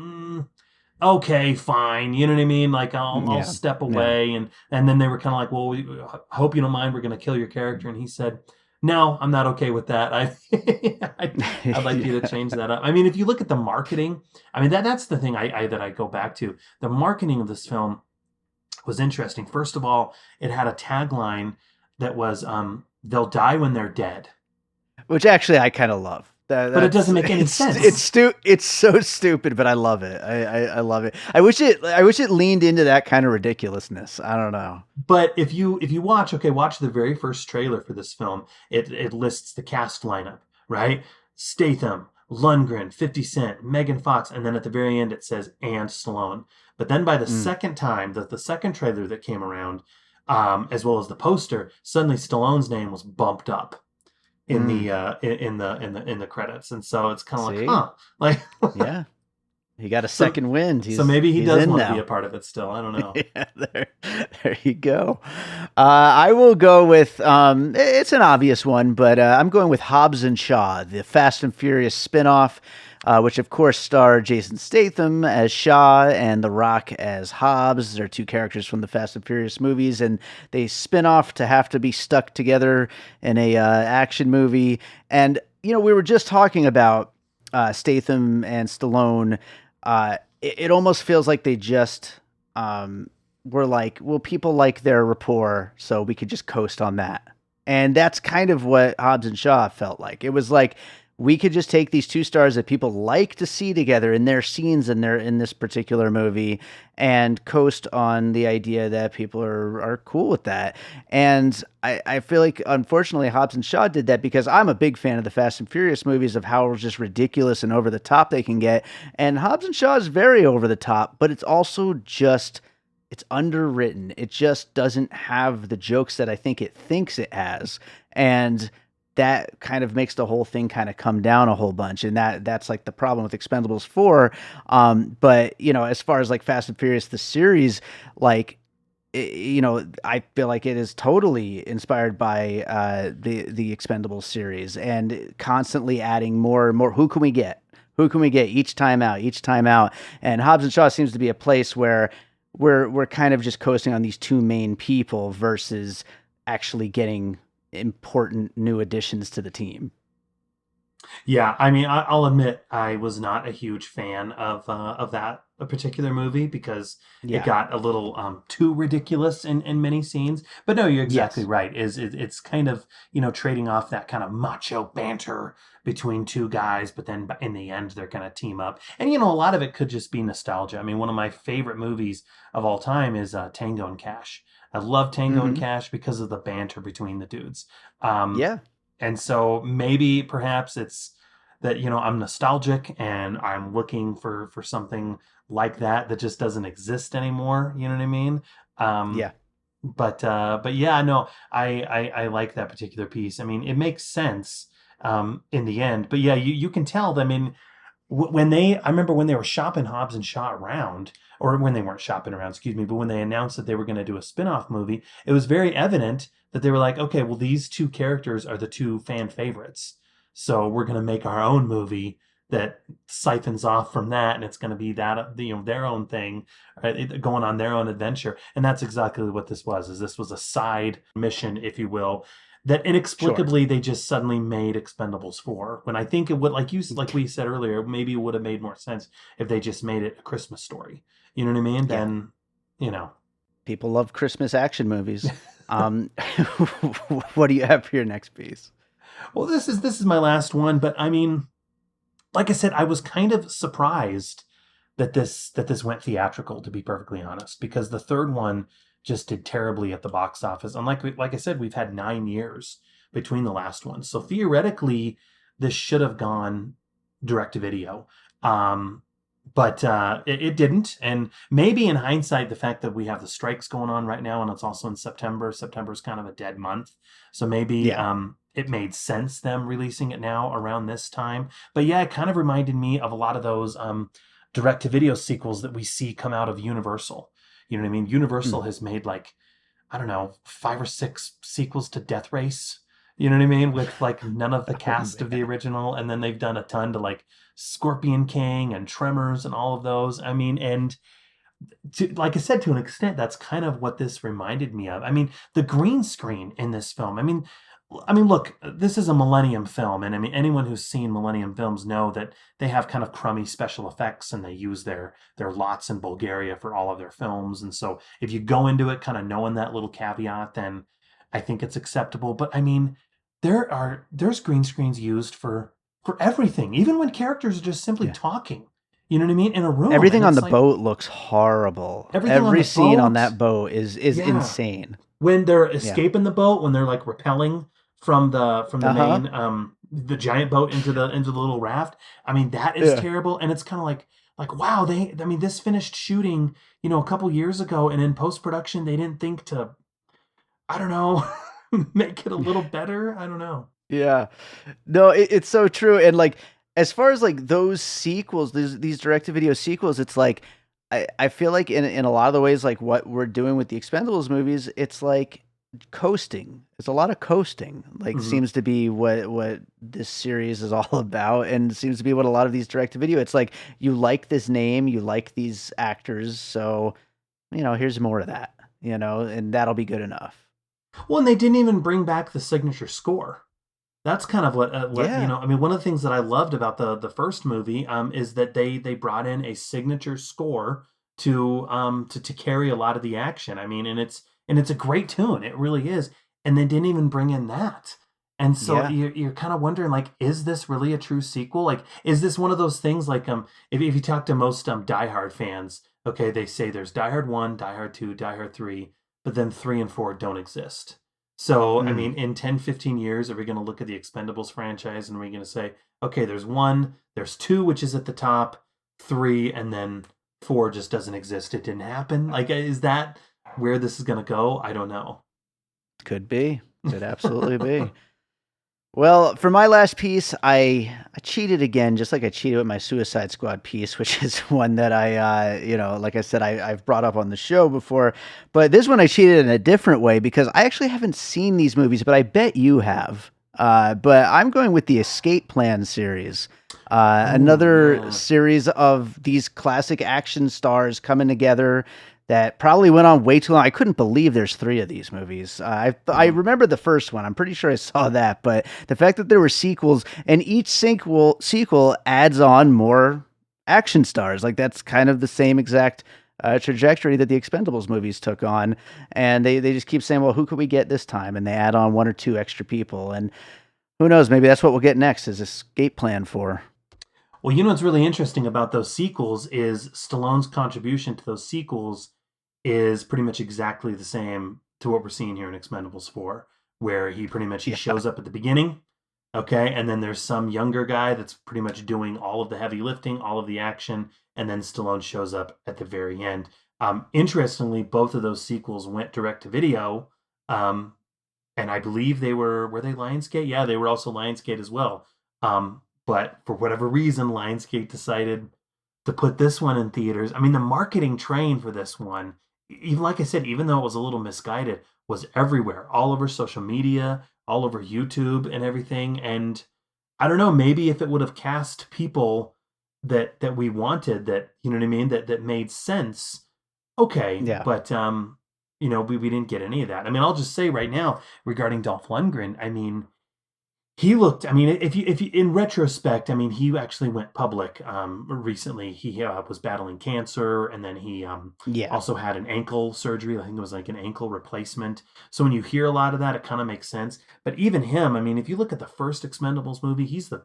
okay, fine. You know what I mean? Like I'll yeah. step Yeah. away, and then they were kind of like, well, we hope you don't mind. We're going to kill your character, and he said, no, I'm not okay with that. I'd like you to Yeah. change that up. I mean, if you look at the marketing, I mean that's the thing that I go back to. The marketing of this film was interesting. First of all, it had a tagline that was, "They'll die when they're dead," Which actually I kind of love. but it That's doesn't make any it's sense. it's so stupid, but I love it. I love it. I wish it leaned into that kind of ridiculousness. I don't know. But if you watch the very first trailer for this film. It lists the cast lineup, right? Statham, Lundgren, 50 Cent, Megan Fox, and then at the very end it says and Stallone. But then by the Mm, second time, the second trailer that came around, as well as the poster, suddenly Stallone's name was bumped up in mm. the in the credits, and so it's kind of like, See, huh, like yeah, he got a so second wind. so He's maybe he he's does in want to be now. a part of it still. I don't know. Yeah, there you go. I will go with it's an obvious one, but I'm going with Hobbs and Shaw, the Fast and Furious spinoff, which of course star Jason Statham as Shaw and The Rock as Hobbs. They're two characters from the Fast and Furious movies, and they spin off to have to be stuck together in a action movie. And we were just talking about Statham and Stallone. It almost feels like they just were like, well, people like their rapport, so we could just coast on that. And that's kind of what Hobbs and Shaw felt like. It was like we could just take these two stars that people like to see together in their scenes in this particular movie, and coast on the idea that people are cool with that. And I feel like, unfortunately, Hobbs and Shaw did that, because I'm a big fan of the Fast and Furious movies, of how just ridiculous and over the top they can get. And Hobbs and Shaw is very over the top, but it's also just, it's underwritten. It just doesn't have the jokes that I think it thinks it has. And that kind of makes the whole thing kind of come down a whole bunch. And that's like the problem with Expendables 4. But as far as like Fast and Furious, the series, like, I feel like it is totally inspired by the Expendables series, and constantly adding more and more. Who can we get? Who can we get each time out? Each time out, and Hobbs and Shaw seems to be a place where we're kind of just coasting on these two main people versus actually getting important new additions to the team. Yeah, I mean, I'll admit I was not a huge fan of that a particular movie because it Yeah. got a little too ridiculous in many scenes. But no, you're exactly Yes. right. It's kind of trading off that kind of macho banter between two guys, but then in the end they're going to team up. And a lot of it could just be nostalgia. I mean, one of my favorite movies of all time is Tango and Cash. I love Tango and Mm-hmm. Cash because of the banter between the dudes. Um, Yeah. and so maybe perhaps it's that, I'm nostalgic and I'm looking for something like that just doesn't exist anymore. You know what I mean? Um, Yeah. but yeah, no, I like that particular piece. I mean, it makes sense in the end. But yeah, you can tell. I mean, I remember when they were shopping Hobbs and Shaw around, or when they weren't shopping around, excuse me, but when they announced that they were going to do a spin-off movie, it was very evident that they were like, okay, well, these two characters are the two fan favorites. So we're going to make our own movie that siphons off from that, and it's going to be that, their own thing, right? Going on their own adventure. And that's exactly what this was. Is this was a side mission, if you will, that Sure. inexplicably they just suddenly made Expendables 4. When I think it would, like we said earlier, maybe it would have made more sense if they just made it a Christmas story. You know what I mean? Yeah. Then, you know. People love Christmas action movies. Um, what do you have for your next piece? Well, this is my last one, but I mean, like I said, I was kind of surprised that this went theatrical, to be perfectly honest, because the third one just did terribly at the box office. And like I said, we've had 9 years between the last one, so theoretically, this should have gone direct to video. Um, but it didn't. And maybe in hindsight, the fact that we have the strikes going on right now, and it's also in September. September is kind of a dead month, so maybe Yeah. it made sense them releasing it now around this time. But yeah, it kind of reminded me of a lot of those direct to video sequels that we see come out of Universal. You know what I mean? Mm. Universal has made like, I don't know, 5 or 6 sequels to Death Race. You know what I mean? With like none of the Oh cast of the man. original. And then they've done a ton to like Scorpion King and Tremors and all of those. I mean, and like I said, to an extent, that's kind of what this reminded me of. I mean, the green screen in this film. I mean, look, this is a Millennium film, and I mean, anyone who's seen Millennium films know that they have kind of crummy special effects, and they use their lots in Bulgaria for all of their films. And so, if you go into it kind of knowing that little caveat, then I think it's acceptable. But I mean, there's green screens used for everything, even when characters are just simply Yeah. talking. You know what I mean? In a room, and Everything on it's the like boat looks horrible. everything on Every the scene on boat. that boat is Yeah, insane. when they're Yeah. escaping the boat, when they're like repelling from the Uh-huh. main the giant boat into the little raft. I mean, that is Yeah. terrible, and it's kind of like wow, I mean, this finished shooting a couple years ago, and in post production they didn't think to, I don't know, make it a little better. I don't know. Yeah. No, it's so true. And like, as far as like those sequels, these direct to video sequels, it's like I feel like in a lot of the ways, like what we're doing with the Expendables movies, it's like coasting. It's a lot of coasting. Like Hmm. seems to be what this series is all about, and seems to be what a lot of these direct to video. It's like you like this name, you like these actors, so here's more of that. And that'll be good enough. Well, and they didn't even bring back the signature score. That's kind of what Yeah. I mean, one of the things that I loved about the first movie is that they brought in a signature score to carry a lot of the action. I mean, and it's a great tune. It really is. And they didn't even bring in that. And so Yeah. you're kind of wondering, like, is this really a true sequel? Like, is this one of those things like if you talk to most Die Hard fans, okay, they say there's Die Hard 1, Die Hard 2, Die Hard 3, but then 3 and 4 don't exist. So, I Mm. mean, in 10, 15 years, are we going to look at the Expendables franchise and are we going to say, okay, there's 1, there's 2, which is at the top, 3, and then 4 just doesn't exist. It didn't happen. Like, is that where this is going to go? I don't know. Could be. Could absolutely be. Well, for my last piece, I cheated again, just like I cheated with my Suicide Squad piece, which is one that like I said, I've brought up on the show before. But this one I cheated in a different way because I actually haven't seen these movies, but I bet you have. But I'm going with the Escape Plan series. Oh Another yeah. series of these classic action stars coming together that probably went on way too long. I couldn't believe there's three of these movies. I Mm. remember the first one. I'm pretty sure I saw that, but the fact that there were sequels and each sequel adds on more action stars, like that's kind of the same exact trajectory that the Expendables movies took on, and they just keep saying, well, who could we get this time? And they add on one or two extra people, and who knows? Maybe that's what we'll get next is Escape Plan 4. Well, what's really interesting about those sequels is Stallone's contribution to those sequels is pretty much exactly the same to what we're seeing here in Expendables 4, where he pretty much he Yeah, shows up at the beginning, okay, and then there's some younger guy that's pretty much doing all of the heavy lifting, all of the action, and then Stallone shows up at the very end. Interestingly, both of those sequels went direct to video, um, and I believe were they Lionsgate? Yeah, they were also Lionsgate as well. But for whatever reason, Lionsgate decided to put this one in theaters. I mean, the marketing train for this one, even like I said, even though it was a little misguided, was everywhere, all over social media, all over YouTube and everything. And I don't know, maybe if it would have cast people that we wanted, that you know what I mean, that made sense, okay. yeah, But we didn't get any of that. I mean, I'll just say right now regarding Dolph Lundgren, I mean, he looked. I mean, if you in retrospect, I mean, he actually went public recently. He was battling cancer, and then he yeah, also had an ankle surgery. I think it was like an ankle replacement. So when you hear a lot of that, it kind of makes sense. But even him, I mean, if you look at the first Expendables movie, he's like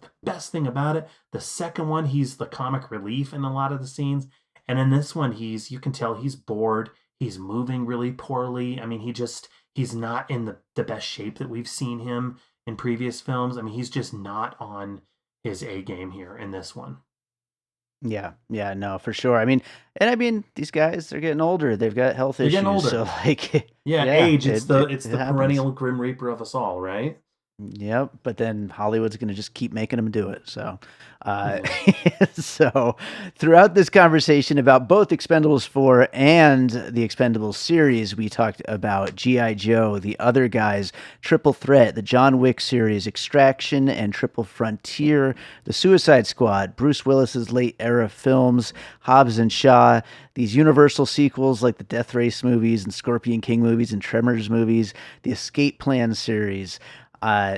the best thing about it. The second one, he's the comic relief in a lot of the scenes, and in this one, you can tell he's bored. He's moving really poorly. I mean, he's not in the best shape that we've seen him in previous films. I mean, he's just not on his A game here in this one. yeah, yeah. No, for sure. I mean, these guys they're getting older. They've got health They're getting issues, older. so like, Yeah, yeah, age. It's it the it, it's it the happens. perennial grim reaper of us all, right? Yep, but then Hollywood's going to just keep making them do it. So, uh, Yeah. so throughout this conversation about both Expendables 4 and the Expendables series, we talked about G.I. Joe, the other guys, Triple Threat, the John Wick series, Extraction, and Triple Frontier, the Suicide Squad, Bruce Willis's late era films, Hobbs and Shaw, these Universal sequels like the Death Race movies and Scorpion King movies and Tremors movies, the Escape Plan series. Uh,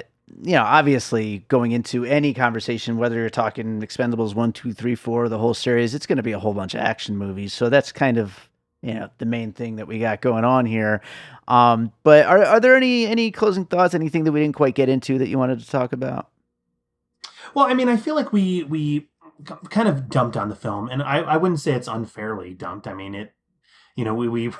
Obviously, going into any conversation, whether you're talking Expendables 1, 2, 3, 4, the whole series, it's going to be a whole bunch of action movies. So that's kind of the main thing that we got going on here. But are there any closing thoughts? Anything that we didn't quite get into that you wanted to talk about? Well, I mean, I feel like we kind of dumped on the film, and I wouldn't say it's unfairly dumped. I mean, we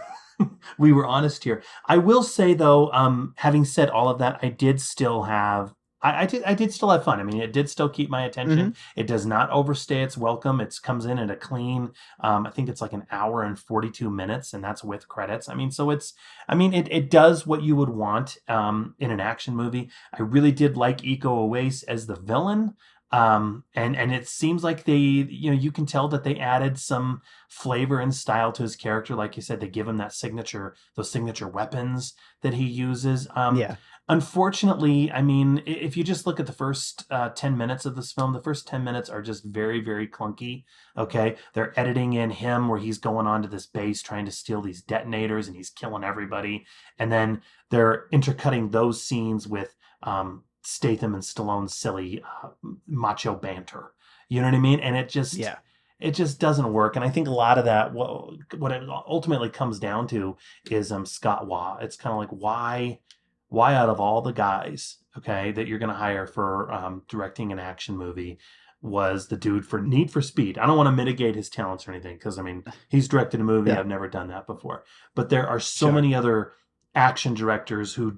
we were honest here. I will say though, having said all of that, I did still have. I did still have fun. I mean, it did still keep my Hmm. attention. It does not overstay its welcome. It comes in at a clean, I think it's like an hour and 42 minutes, and that's with credits. I mean, so it does what you would want in an action movie. I really did like Iko Uwais as the villain. And it seems like you can tell that they added some flavor and style to his character. Like you said, they give him those signature weapons that he uses. Yeah. Unfortunately, I mean, if you just look at the first 10 minutes of this film, the first 10 minutes are just very, very clunky. Okay. They're editing in him where he's going onto this base trying to steal these detonators and he's killing everybody. And then they're intercutting those scenes with Statham and Stallone's silly macho banter. You know what I mean? And Yeah. it just doesn't work. And I think a lot of that, what it ultimately comes down to is Scott Waugh. It's kind of like why out of all the guys, okay, that you're going to hire for directing an action movie was the dude for Need for Speed. I don't want to mitigate his talents or anything because I mean he's directed a movie. Yeah. I've never done that before, but there are so Sure. many other action directors who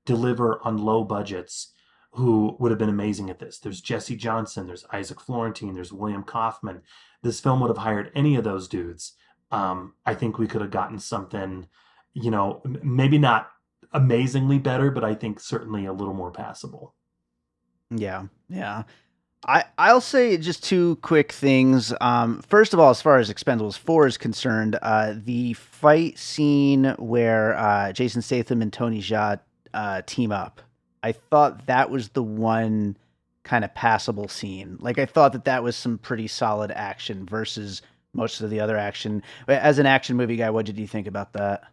deliver on low budgets who would have been amazing at this. There's Jesse Johnson, there's Isaac Florentine, there's William Kaufman. This film would have hired any of those dudes. I think we could have gotten something, maybe not amazingly better, but I think certainly a little more passable. Yeah. I'll say just two quick things. First of all, as far as Expendables 4 is concerned, the fight scene where Jason Statham and Tony Jaa team up, I thought that was the one kind of passable scene. Like, I thought that was some pretty solid action versus most of the other action. As an action movie guy, what did you think about that?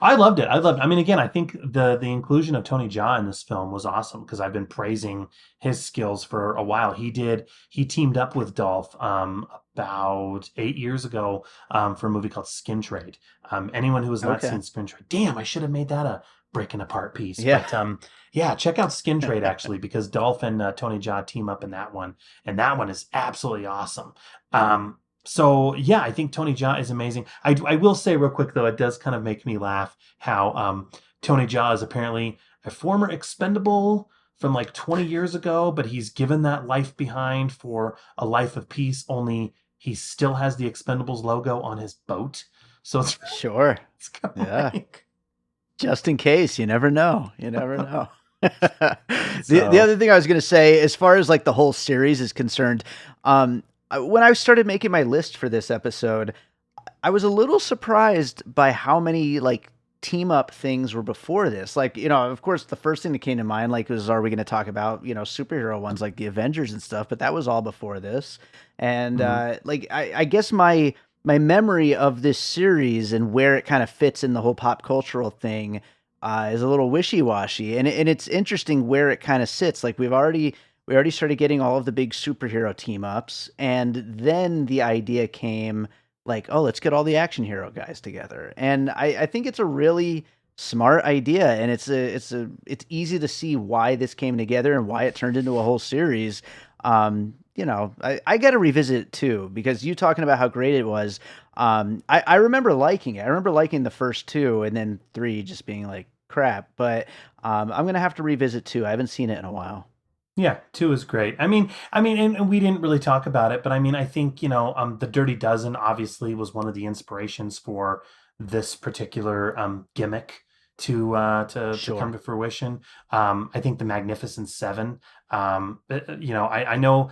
I loved it. I mean, again, I think the inclusion of Tony Jaa in this film was awesome because I've been praising his skills for a while. He teamed up with Dolph about 8 years ago for a movie called Skin Trade. Anyone who has not seen Skin Trade, damn, I should have made that a breaking apart piece. Yeah. But yeah, check out Skin Trade actually because Dolph and Tony Jaa team up in that one, and that one is absolutely awesome. So yeah, I think Tony Jaa is amazing. I will say real quick though, it does kind of make me laugh how Tony Jaa is apparently a former expendable from like 20 years ago, but he's given that life behind for a life of peace. Only he still has the Expendables logo on his boat. So it's sure, it's kind of like... just in case. You never know. The other thing I was going to say, as far as like the whole series is concerned, when I started making my list for this episode, I was a little surprised by how many like team up things were before this. Like, of course, the first thing that came to mind, like, was, are we going to talk about, superhero ones like the Avengers and stuff? But that was all before this. And like, I guess my memory of this series and where it kind of fits in the whole pop cultural thing is a little wishy-washy. And it's interesting where it kind of sits. Like, we already started getting all of the big superhero team ups, and then the idea came like, oh, let's get all the action hero guys together. And I think it's a really smart idea, and it's easy to see why this came together and why it turned into a whole series. I got to revisit it too, because you talking about how great it was. I remember liking it. I remember liking the first two, and then 3 just being like crap. But I'm going to have to revisit 2. I haven't seen it in a while. Yeah, 2 is great. I mean, and we didn't really talk about it, but I mean, I think, the Dirty Dozen obviously was one of the inspirations for this particular gimmick to come to fruition. I think the Magnificent Seven. I know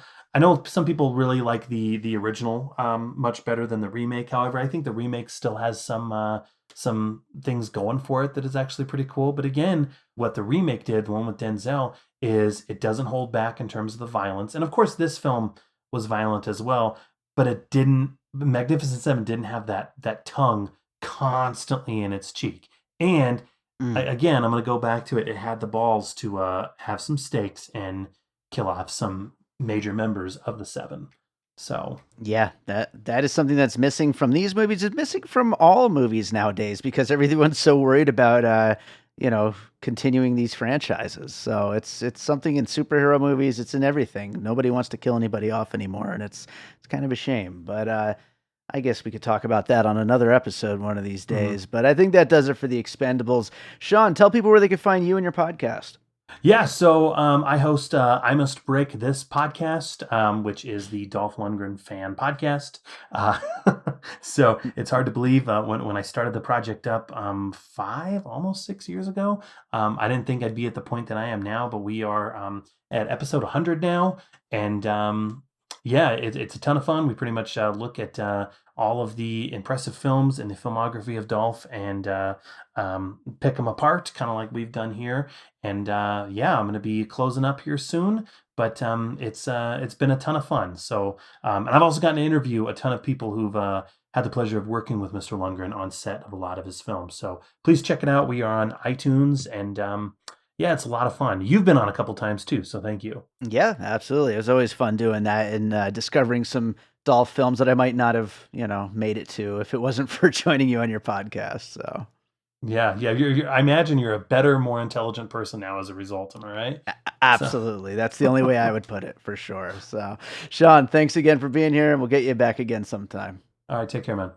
some people really like the original much better than the remake. However, I think the remake still has some things going for it that is actually pretty cool. But again, what the remake did, the one with Denzel, is it doesn't hold back in terms of the violence. And of course, this film was violent as well, but it didn't. Magnificent Seven didn't have that tongue constantly in its cheek. And again, I'm going to go back to it. It had the balls to have some stakes and kill off some major members of the Seven. So yeah, that is something that's missing from these movies. It's missing from all movies nowadays because everyone's so worried about continuing these franchises. So it's something in superhero movies. It's in everything. Nobody wants to kill anybody off anymore, and it's kind of a shame. But I guess we could talk about that on another episode one of these days. But I think that does it for the Expendables. Sean, tell people where they can find you and your podcast. Yeah, so I host I Must Break This podcast, which is the Dolph Lundgren fan podcast. So it's hard to believe when I started the project up 5, almost 6 years ago, I didn't think I'd be at the point that I am now, but we are at episode 100 now. And yeah, it's a ton of fun. We pretty much look at all of the impressive films in the filmography of Dolph and pick them apart, kind of like we've done here. And yeah, I'm going to be closing up here soon, but it's been a ton of fun. So, and I've also gotten to interview a ton of people who've had the pleasure of working with Mr. Lundgren on set of a lot of his films. So please check it out. We are on iTunes, and yeah, it's a lot of fun. You've been on a couple times too, so thank you. Yeah, absolutely. It was always fun doing that and discovering some Dolph films that I might not have, made it to if it wasn't for joining you on your podcast. So yeah. I imagine you're a better, more intelligent person now as a result. Am I right? Absolutely. So. That's the only way I would put it, for sure. So, Sean, thanks again for being here, and we'll get you back again sometime. All right, take care, man.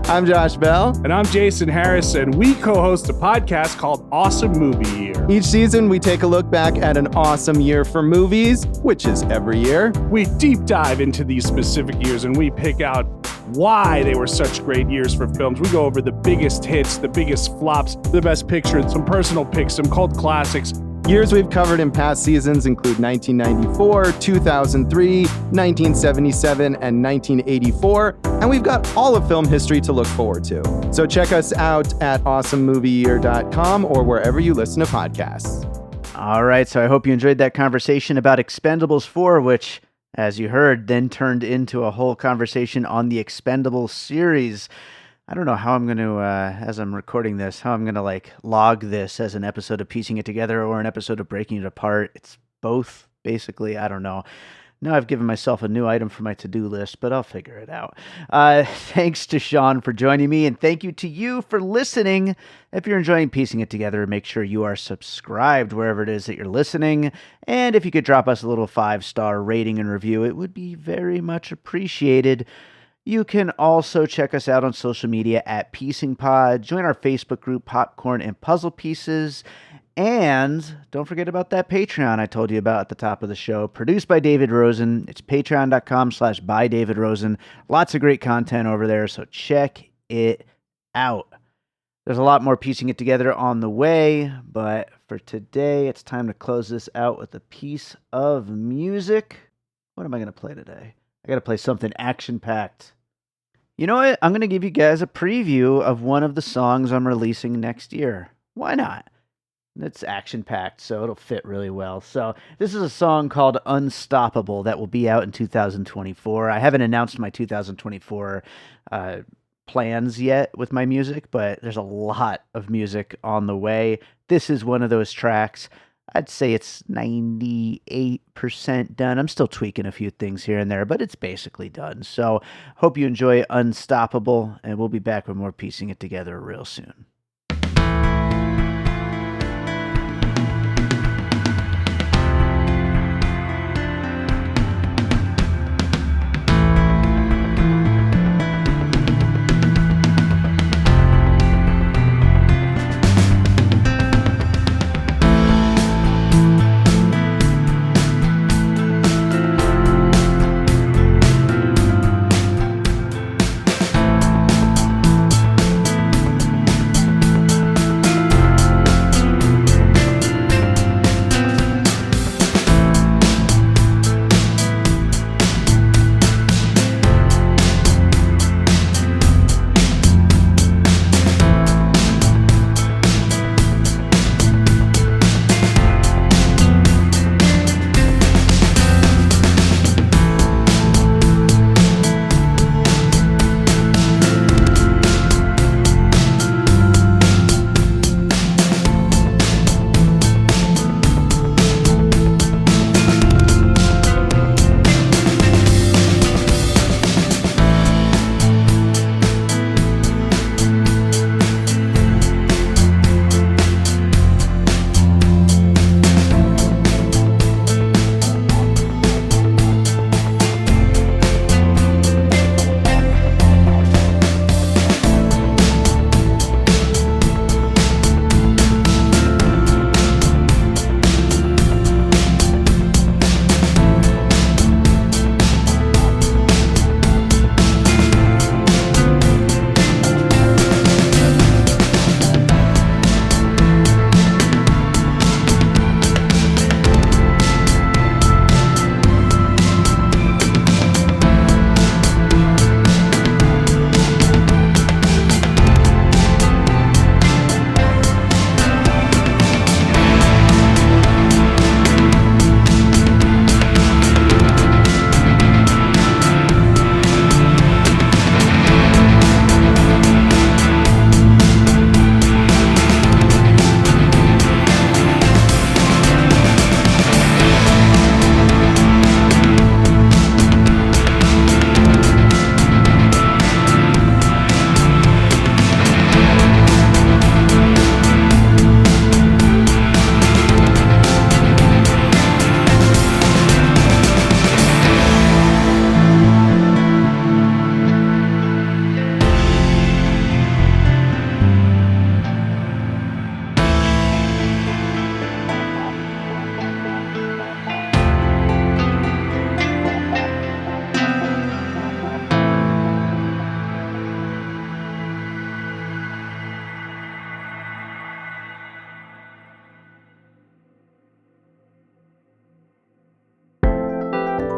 I'm Josh Bell. And I'm Jason Harris, and we co-host a podcast called Awesome Movie Year. Each season, we take a look back at an awesome year for movies, which is every year. We deep dive into these specific years, and we pick out why they were such great years for films. We go over the biggest hits, the biggest flops, the best picture, some personal picks, some cult classics. Years we've covered in past seasons include 1994, 2003, 1977, and 1984, and we've got all of film history to look forward to. So check us out at awesomemovieyear.com or wherever you listen to podcasts. All right, so I hope you enjoyed that conversation about Expendables 4, which, as you heard, then turned into a whole conversation on the Expendables series. I don't know how I'm going to, as I'm recording this, how I'm going to log this as an episode of Piecing It Together or an episode of Breaking It Apart. It's both, basically. I don't know. Now I've given myself a new item for my to-do list, but I'll figure it out. Thanks to Sean for joining me, and thank you to you for listening. If you're enjoying Piecing It Together, make sure you are subscribed wherever it is that you're listening. And if you could drop us a little 5-star rating and review, it would be very much appreciated. You can also check us out on social media at PiecingPod. Join our Facebook group, Popcorn and Puzzle Pieces. And don't forget about that Patreon I told you about at the top of the show. Produced by David Rosen. It's patreon.com/bydavidrosen. Lots of great content over there, so check it out. There's a lot more Piecing It Together on the way, but for today, it's time to close this out with a piece of music. What am I going to play today? I got to play something action-packed. You know what? I'm going to give you guys a preview of one of the songs I'm releasing next year. Why not? It's action-packed, so it'll fit really well. So this is a song called Unstoppable that will be out in 2024. I haven't announced my 2024 plans yet with my music, but there's a lot of music on the way. This is one of those tracks. I'd say it's 98% done. I'm still tweaking a few things here and there, but it's basically done. So hope you enjoy Unstoppable, and we'll be back with more Piecing It Together real soon.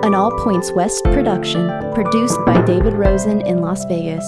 an All Points West production, produced by David Rosen in Las Vegas.